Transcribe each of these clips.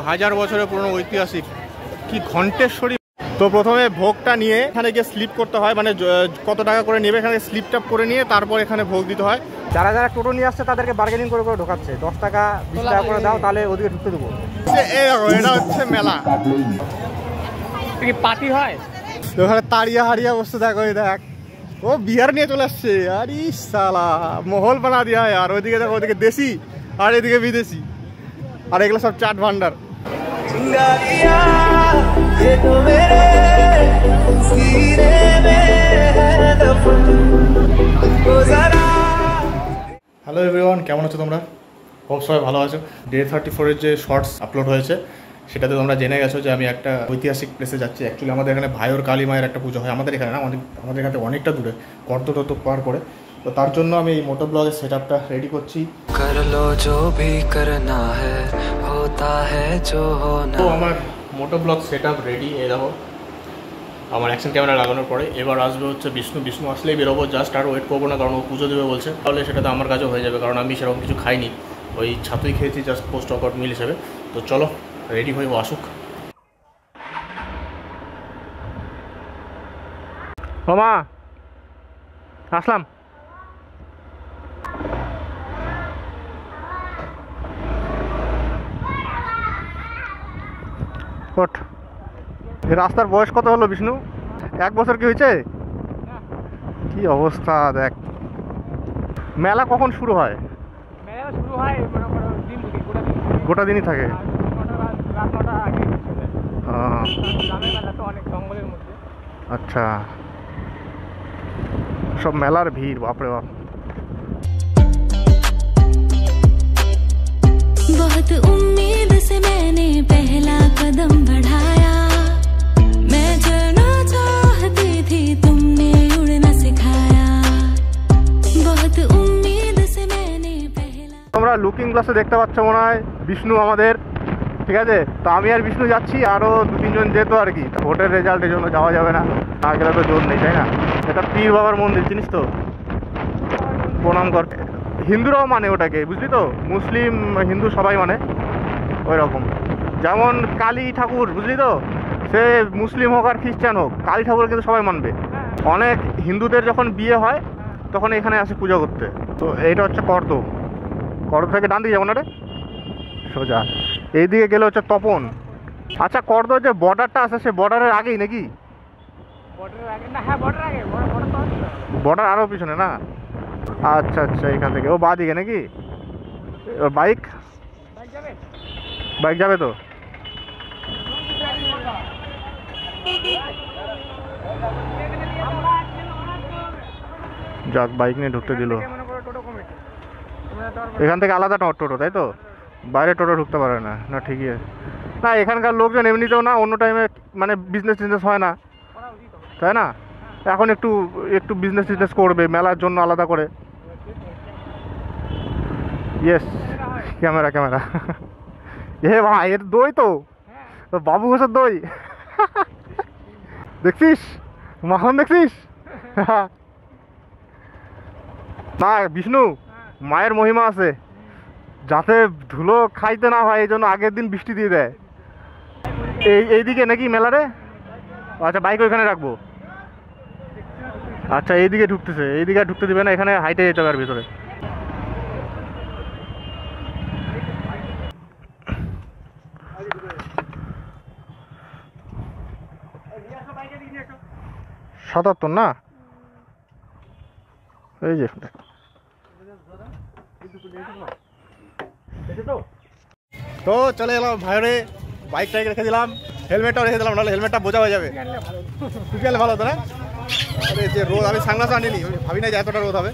1000 বছরের পুরনো ঐতিহাসিক কি ঘণ্টেশ্বরী। তো প্রথমে ভোগটা নিয়ে এখানে গিয়ে স্লিপ করতে হয়, মানে কত টাকা করে নেবে এখানে স্লিপটা করে নিয়ে তারপর এখানে ভোগ দিতে হয়। যারা যারা টোটো নিয়ে আসছে তাদেরকে বার্গেনিং করে করে ঢোকাচ্ছে, 10 টাকা 20 টাকা করে দাও তাহলে ওদিকে ঢুকতে দেবো। এটা হচ্ছে মেলা, পার্টি হয় ওখানে। তাড়িয়া হারিয়া বস্তু দেখো, দেখ ও বিহার নিয়ে চলে আসছে। আরে সালা মহল বানা দিয়া আর ওইদিকে দেখো, ওদিকে দেশি আর এদিকে বিদেশি, আর এগুলো সব চাট ভান্ডার। হ্যালো এভরিওয়ান, কেমন আছো তোমরা? হোপ সবাই ভালো আছো। ডে 34-এর যে শর্টস আপলোড হয়েছে সেটাতে তোমরা জেনে গেছো যে আমি একটা ঐতিহাসিক প্লেসে যাচ্ছি। অ্যাকচুয়ালি আমাদের এখানে ভাইওর কালী মায়ের একটা পুজো হয়, আমাদের এখানে না, আমাদের এখানে অনেকটা দূরে, কর্দটত পার করে। তো তার জন্য আমি এই মোটো ব্লগের সেট আপটা রেডি করছি। তো আমার মোটো ব্লগ সেট আপ রেডি। এই দেখো আমার অ্যাকশন ক্যামেরা লাগানোর পরে এবার আসবে হচ্ছে বিষ্ণু আসলেই বেরোবো জাস্ট, আর ওয়েট করবো না, কারণ ও পুজো দেবে বলছে। তাহলে সেটা তো আমার কাছেও হয়ে যাবে, কারণ আমি সেরকম কিছু খাইনি, ওই ছাতুই খেয়েছি জাস্ট পোস্ট ওয়ার্কআউট মিল হিসেবে। তো চলো রেডি হয়ে ও আসুক। ও মা আসলাম। এই রাস্তার বয়স কত হলো বিষ্ণু? 1 বছর কি হয়েছে? কি অবস্থা দেখ। মেলা কখন শুরু হয়? গোটা দিনই থাকে। আচ্ছা, সব মেলার ভিড়, বাপরে বাপ। बहुत उम्मीद से मैंने पहला कदम बढ़ाया, मैं चलना चाहती थी तुमने उड़ना सिखाया, बहुत उम्मीद से मैंने पहला। তোমরা লুকিং গ্লাসে দেখতে পাচ্ছ মনে হয় বিষ্ণু আমাদের, ঠিক আছে? তো আমি আর বিষ্ণু যাচ্ছি, আরও 2-3 জন যেত আর কি। ভোটের রেজাল্টের জন্য যাওয়া যাবে না, না গেলে তো জোর নেই, তাই না? এটা পীর বাবার মন্দির, চিনিস তো? প্রণাম কর। হিন্দুরাও মানে ওটাকে, বুঝলি তো? মুসলিম হিন্দু সবাই মানে ওই রকম। যেমন কালী ঠাকুর, বুঝলি তো? সে মুসলিম হোক আর খ্রিস্টান হোক, কালী ঠাকুর কিন্তু সবাই মানবে। অনেক হিন্দুদের যখন বিয়ে হয় তখন এখানে আসে পূজা করতে। তো এইটা হচ্ছে কর্দ থেকে ডান দিকে যাবো না রে, সোজা এইদিকে গেলে হচ্ছে তপন। আচ্ছা, কর্দ যে বর্ডারটা আছে সে বর্ডারের আগেই নাকি? বর্ডার আরও পিছনে না? আচ্ছা আচ্ছা, এখান থেকে ও বাঁ দিকে নাকি? ওর বাইক যাবে তো? যাক, বাইক নিয়ে ঢুকতে দিল। এখান থেকে আলাদা টোটো, তাই তো? বাইরে টোটো ঢুকতে পারে না? না ঠিকই আছে। না এখানকার লোকজন এমনিতেও না, অন্য টাইমে মানে বিজনেস হয় না, তাই না? এখন একটু বিজনেস করবে মেলার জন্য আলাদা করে। ইয়েস, ক্যামেরা এ ভাই, এর দই তো বাবু ঘোষের দই। দেখছিস মাখন, দেখছিস? না বিষ্ণু, মায়ের মহিমা আছে, যাতে ধুলো খাইতে না হয় এই জন্য আগের দিন বৃষ্টি দিয়ে দেয়। এইদিকে নাকি মেলারে? আচ্ছা, বাইক ওইখানে রাখবো। আচ্ছা, এইদিকে ঢুকতেছে, এইদিকে ঢুকতে দিবে না, এখানে হাইটে যেতে হবে ভিতরে। সাতাত্তর না? এই যে তো চলে এলাম ভাইরে, বাইকটা রেখে দিলাম, হেলমেটটাও রেখে দিলাম, নাহলে হেলমেটটা বোঝা হয়ে যাবে। টুপি আনলে ভালো হতো না? আরে যে রোদ, আমি সানগ্লাস আনিনি, ভাবি না যে এতটা রোদ হবে।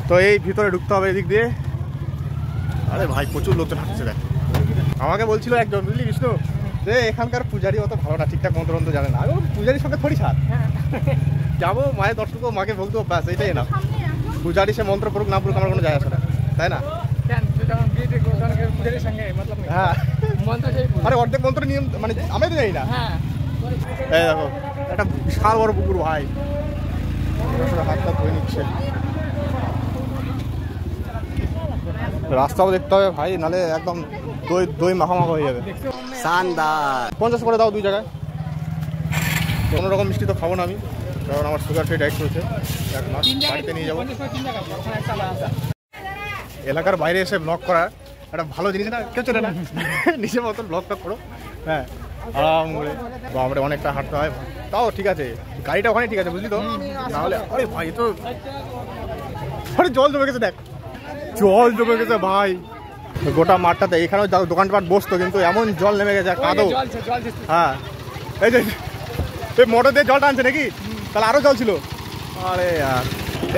তো এই ভিতরে ঢুকতে হবে এদিক দিয়ে। আরে ভাই প্রচুর লোকজন হাঁটছে দেখ। আমাকে বলছিল একজন, বুঝলি বিষ্ণু, যে এখানকার পূজারি অত ভালো না, ঠিকঠাক মন্ত্র জানে না। আমি পূজারির সঙ্গে থোড়ি ছাড়, যাবো মায়ের দর্শন করবো, মাকে ভোগ দেবো, ব্যাস এইটাই না। পূজারি সে মন্ত্র পড়ুক না পড়ুক আমার কোনো যায় আসে না, তাই না? হ্যাঁ, আরে অর্ধেক মন্ত্র নিয়ম মানে আমি তো জানি না। এই দেখো একটা বিশাল বড় পুকুর ভাই, হাতটা ধুয়ে নিচ্ছে। রাস্তাও দেখতে হবে ভাই, নাহলে একদম দই দই মাখামাখা হয়ে যাবে। শানদার। 50 করে দাও 2 জায়গায়। কোনো রকম মিষ্টি তো খাবো না আমি, কারণ আমার সুগার ফ্রি ডায়েট চলছে। এক মাস বাড়িতে নিয়ে যাবো। এলাকার বাইরে এসে ব্লগ করা একটা ভালো জিনিস না, কেউ চলে না নিজের মতন ব্লগটা করো। হ্যাঁ আরাম করে, বাবারে অনেকটা হাঁটতে হয়, তাও ঠিক আছে, গাড়িটা ওখানে ঠিক আছে বুঝলি তো, নাহলে আরে ভাই তো আরে জল জমে গেছে, দেখ জল জমে গেছে ভাই গোটা মাঠটাতে। এখানেও দোকানপাট বসতো, কিন্তু এমন জল নেমে গেছে কাদো। হ্যাঁ এই যে এই মোটর দিয়ে জলটা আনছে নাকি, তাহলে আরো জল ছিল। আরে আর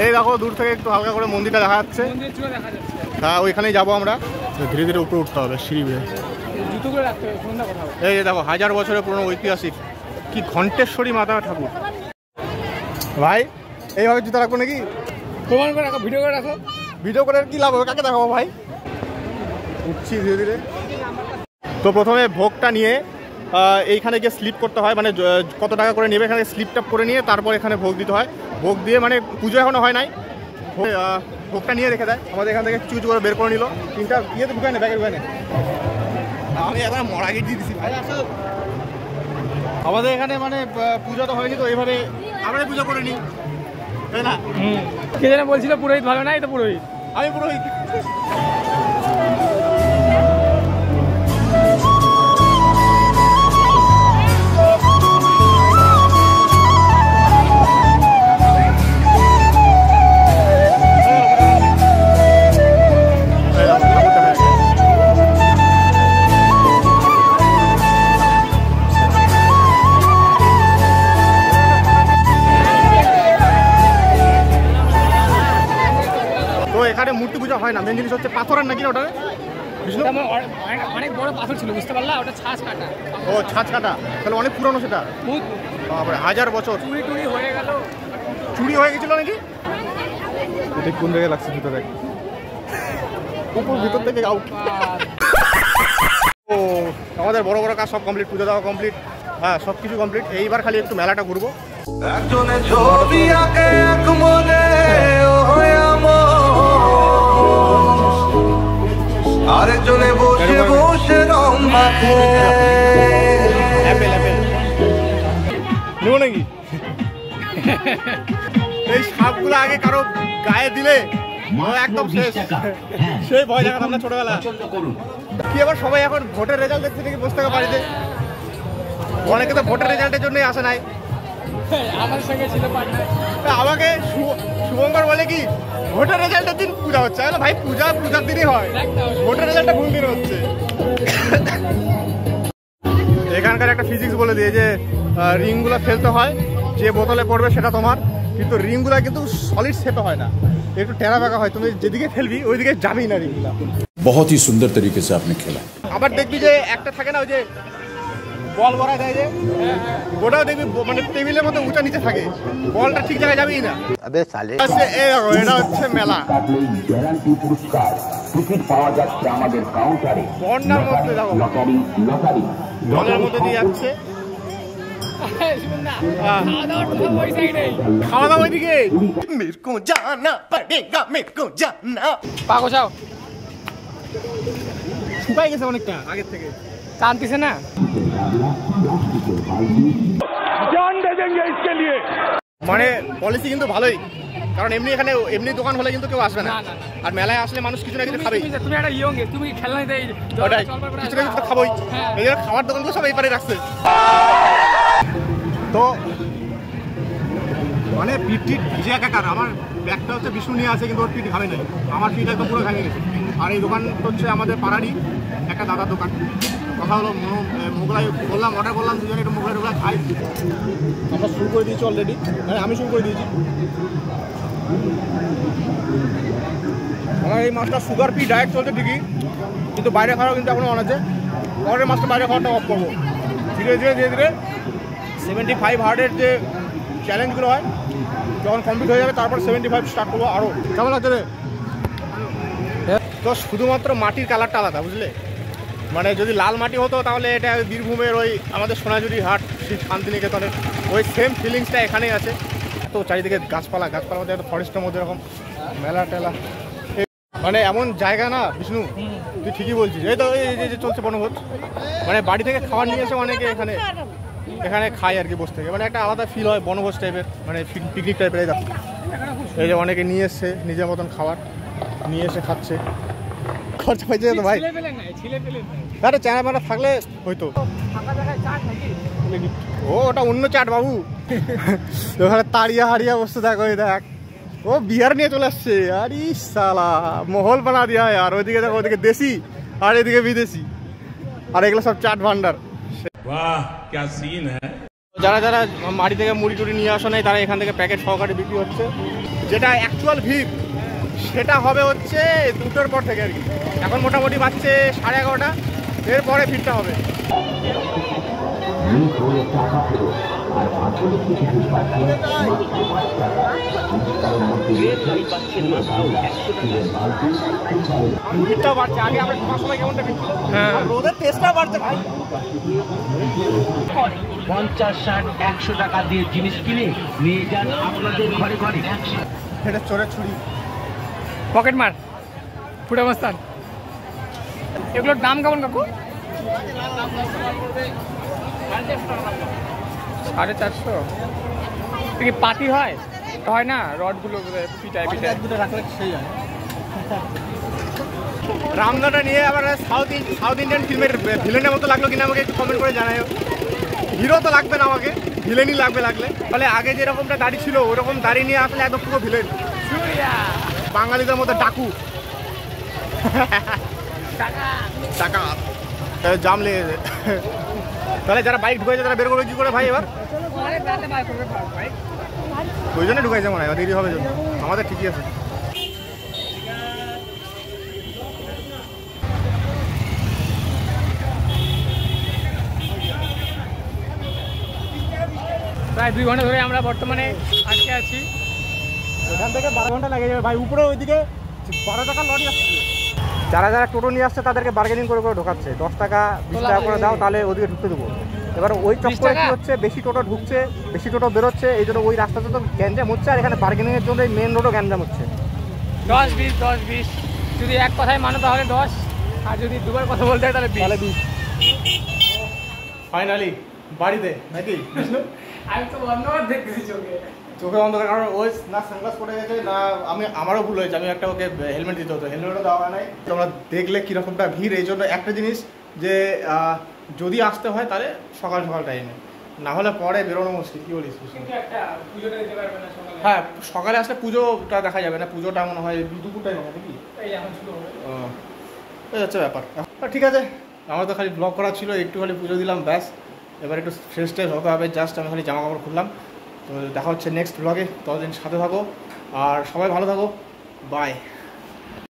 এই দেখো দূর থেকে একটু হালকা করে মন্দিরটা দেখা যাচ্ছে। হ্যাঁ ওইখানেই যাবো আমরা, ধীরে ধীরে উপরে উঠতে হবে সিঁড়ি বেয়ে। এই দেখো 1000 বছরের পুরনো ঐতিহাসিক কি ঘণ্টেশ্বরী মাতা ঠাকুর। ভাই এইভাবে জুতা রাখবো নাকি? প্রমাণ করে রাখো, ভিডিও করে রাখো। ভিডিও করে কি লাভ হবে, কাকে দেখাবো ভাই? উঠছি ধীরে ধীরে। তো প্রথমে ভোগটা নিয়ে এইখানে গিয়ে স্লিপ করতে হয়, মানে কত টাকা করে নেবে এখানে স্লিপটা করে নিয়ে তারপর এখানে ভোগ দিতে হয়। ভোগ দিয়ে মানে পুজো এখনো হয় নাই, ভোগটা নিয়ে রেখে দেয়। আমাদের এখান থেকে কিছু কিছু করে বের করে নিল, 3টা ইয়েতে ঢুকায় না, ব্যাগে ঢুকায় না। আমি এখন মরা গিয়ে দিয়ে দিচ্ছি ভাই। আসলে আমাদের এখানে মানে পুজো তো হয়নি, তো এইভাবে আমরা পুজো করে নিই, তাই না? কে যেন বলছিল পুরোহিত ভালো নাই, তো পুরোহিত আমি পুরোহিত। এখানে মূর্তি পূজা হয় না, মেন জিনিস হচ্ছে পাথরের নাকি ওটা অনেক বড় পাথর ছিল, বুঝতে পারলা? ওটা ছাঁচ কাটা। ও ছাঁচ কাটা, তাহলে অনেক পুরনো সেটা। বাপরে 1000 বছর। চুরি টুরি হয়ে গেল, চুরি হয়ে গেছিল নাকি? দেখ কোন জায়গায় লাগছে ভিতরে, উপর ভিতর থেকে আউট। ও আমাদের বড় বড় কাজ সব কমপ্লিট, পুজো দেওয়া কমপ্লিট, হ্যাঁ সব কিছু কমপ্লিট। এইবার খালি একটু মেলাটা ঘুরবো। আরেকজনে বসে বসে রং মাখে। নেবো নাকি? এই সাপগুলো আগে কারো গায়ে দিলে একদম শেষ, সেই ভয় দেখাতাম না ছোটবেলা। কি আবার সবাই এখন ভোটের রেজাল্ট দেখতে নাকি বসে থাকে বাড়িতে, অনেকে তো ভোটের রেজাল্টের জন্যই আসে নাই। আমাকে শুভঙ্কর বলে কি ভোটের রেজাল্টের দিন পূজা হচ্ছে, ভাই পূজার দিনই হয়, ভোটের রেজাল্টটা ভুল দিন হচ্ছে। এখানকার একটা ফিজিক্স বলে দিয়ে যে রিংগুলো ফেলতে হয়, যে বোতলে পড়বে সেটা তোমার, কিন্তু রিংগুলো কিন্তু সলিড শেপে হয় না, একটু টেরা বেঁকা হয়। তুমি যেদিকে ফেলবি ওইদিকে যাবেই না রিংগুলো। बहुत ही सुंदर तरीके से आपने खेला। আবার দেখবি যে একটা থাকে না ওই যে বল ভরা যায় যে, ওটাও দেখবি মানে টেবিলের মতো উঁচা নিচে থাকে, বলটা ঠিক জায়গায় যাবেই না। আবে সালে এটা হচ্ছে মেলা। বন্যার মধ্যে দেখো জলের মধ্যে দিয়ে যাচ্ছে, খাওয়া দাওয়া ওইদিকে। মেরকো জানা পড়েগা, মেরকো জানা। পা গোছাও, শুকাই গেছে অনেকটা আগের থেকে, টানতেছে না। মানে পলিসি কিন্তু ভালোই, কারণ এমনি এখানে এমনি দোকান হলে কিন্তু কেউ আসবে না, আর মেলায় আসলে মানুষ কিছু না কিছু খাবেই। তুমি একটা ইয়ং, তুমি খেলনা দিতে ওটাই কিছু না কিছু তো খাবোই, এই জন্য খাবার দোকানগুলো সব এই পারে রাখছে। তো মানে পিঠ ভিজে একাকার। আমার ব্যাগটা হচ্ছে বিষ্ণু নিয়ে আছে, কিন্তু ওর পিঠ ঘামে নাই, আমার পিঠ একদম পুরো ঘামে গেছে। আর এই দোকান হচ্ছে আমাদের পাড়ারই একটা দাদার দোকান। কথা হলো মোগলাই বললাম, অর্ডার করলাম, দুজনে একটু মোগলাই টোগলাই খাই। আমরা শুরু করে দিয়েছি অলরেডি, মানে আমি শুরু করে দিয়েছি। আমার এই মাছটা সুগার ফ্রি ডায়েট চলছে ঠিকই, কিন্তু বাইরে খাওয়াও কিন্তু এখনও অন আছে। পরের মাছটা বাইরে খাওয়াটা অফ করবো ধীরে ধীরে ধীরে ধীরে। 75 হার্ডের যে চ্যালেঞ্জগুলো হয় যখন কমপ্লিট হয়ে যাবে, তারপর 75 স্টার্ট করবো। আরও কেমন লাগছে রে? তো শুধুমাত্র মাটির কালারটা আলাদা, বুঝলে? মানে যদি লাল মাটি হতো তাহলে এটা বীরভূমের ওই আমাদের সোনাঝুরি হাট, সেই শান্তিনিকেতনের ওই সেম ফিলিংসটা এখানেই আছে। তো চারিদিকে গাছপালা, গাছপালার মধ্যে একটা ফরেস্টের মধ্যে এরকম মেলা টেলা। মানে এমন জায়গা না বিষ্ণু, তুই ঠিকই বলছিস। এই তো এই যে চলছে বনভোজ, মানে বাড়ি থেকে খাবার নিয়ে এসে অনেকে এখানে খায় আর কি, বসে থেকে মানে একটা আলাদা ফিল হয় বনভোজ টাইপের, মানে পিকনিক টাইপের। এই দেখো এই যে অনেকে নিয়ে এসছে নিজের মতন খাবার নিয়ে এসে খাচ্ছে। খরচা পাইছে তো ভাই, আরে চানা পানা থাকলে হয়তো। ও ওটা অন্য চাট বাবু, ওখানে তাড়িয়া হারিয়া বসতে দেখো, ওই দেখ ও বিহার নিয়ে চলে আসছে। আরে সালা মহল বানা দিয়া আর ওইদিকে দেখো, ওইদিকে দেশি আর এদিকে বিদেশি, আর এগুলো সব চাট ভান্ডার। वाह क्या सीन है। যারা যারা বাড়ি থেকে মুড়ি টুড়ি নিয়ে আসা নেই, তারা এখান থেকে প্যাকেট সহকারে বিক্রি হচ্ছে। যেটা অ্যাকচুয়াল ভিড় সেটা হবে হচ্ছে 2টোর পর থেকে আর কি। এখন মোটামুটি বাজছে 11:30, এরপরে ভিড়টা হবে। ভিড়টাও বাড়ছে, আগে আমরা সবার সময় কেমনটা ভিড়, হ্যাঁ রোদের টেস্টটাও বাড়ছে ভাই। 50-60-100 টাকা দিয়ে জিনিস কিনে নিয়ে যান আপনাদের ঘরে ঘরে। এটা চোরের ছুরি, পকেট মার, ফুটা মস্তান। এগুলোর দাম কেমন কাকু? 450। কি পাতি হয় হয় না, রডগুলো পিটায় পিটায় রাখলে সেই হয়। রামদাটা নিয়ে আবার সাউথ ইন্ডিয়ান ফিল্মের ভিলেনের মতো লাগলো কিনা আমাকে একটু কমেন্ট করে জানাও। হিরো তো লাগবে না আমাকে, ভিলেনই লাগলে। তাহলে আগে যেরকমটা দাড়ি ছিল ওরকম দাড়ি নিয়ে আসলে একদম পুরো ভিলেন, বাঙালিদের মধ্যে ডাকু টাকা জাম লেগেছে। তাহলে যারা বাইক ঢুকেছে তারা বের করবে কি করে ভাই এবার? ওই জন্য ঢুকাইছে মনে হয়, দেরি হবে জন্য। আমাদের ঠিকই আছে। প্রায় 2 ঘন্টা ধরে আমরা বর্তমানে আটকে আছি। এখান থেকে 12 ঘন্টা লেগে যাবে ভাই। উপরে ওইদিকে 12 টাকা লরি আসছে। যারা যারা টোটো নিয়ে আসছে তাদেরকে বার্গেনিং করে ঢোকাচ্ছে। 10 টাকা 20 টাকা করে দাও, তাহলে ওদিকে ঢুকতে দেবো। এবার ওই চক্করে কি হচ্ছে, বেশি টোটো ঢুকছে, বেশি টোটো বেরোচ্ছে, এই জন্য ওই রাস্তাতে তো গ্যাঞ্জাম হচ্ছে। আর এখানে বার্গেনিংয়ের জন্য মেন রোডও গ্যাঞ্জাম হচ্ছে। 10-20 যদি এক কথায় মানো তাহলে 10, আর যদি দুবার কথা বলতে হয় তাহলে 20। ফাইনালি বাড়িতে নাকি? আমি তো অন্যবার দেখতেছি চোখে অন্ধকার, কারণ ওই না সানগ্লাস পরে গেছে না, আমারও ভুল হয়েছে। আমি একটা ওকে হেলমেট দিতে হতো, হেলমেটও দেওয়া নাই। তোমরা দেখলে কীরকমটা ভিড়। এই জন্য একটা জিনিস যে যদি আসতে হয় তাহলে সকাল টাইমে, না হলে পরে বেরোনো মুশকিল। কি বলিস? হ্যাঁ সকালে আসলে পুজোটা দেখা যাবে না, পুজোটা মনে হয় দুপুর টাইম হবে নাকি? এই হচ্ছে ব্যাপার। ঠিক আছে, আমার তো খালি ব্লগ করা ছিল, একটু খালি পুজো দিলাম ব্যাস। এবার একটু ফ্রেশ ট্রেশ হতে হবে, জাস্ট আমি খালি জামা কাপড় খুললাম। তো দেখা হচ্ছে নেক্সট ব্লগে, ততদিন সাথে থাকো আর সবাই ভালো থাকো, বাই।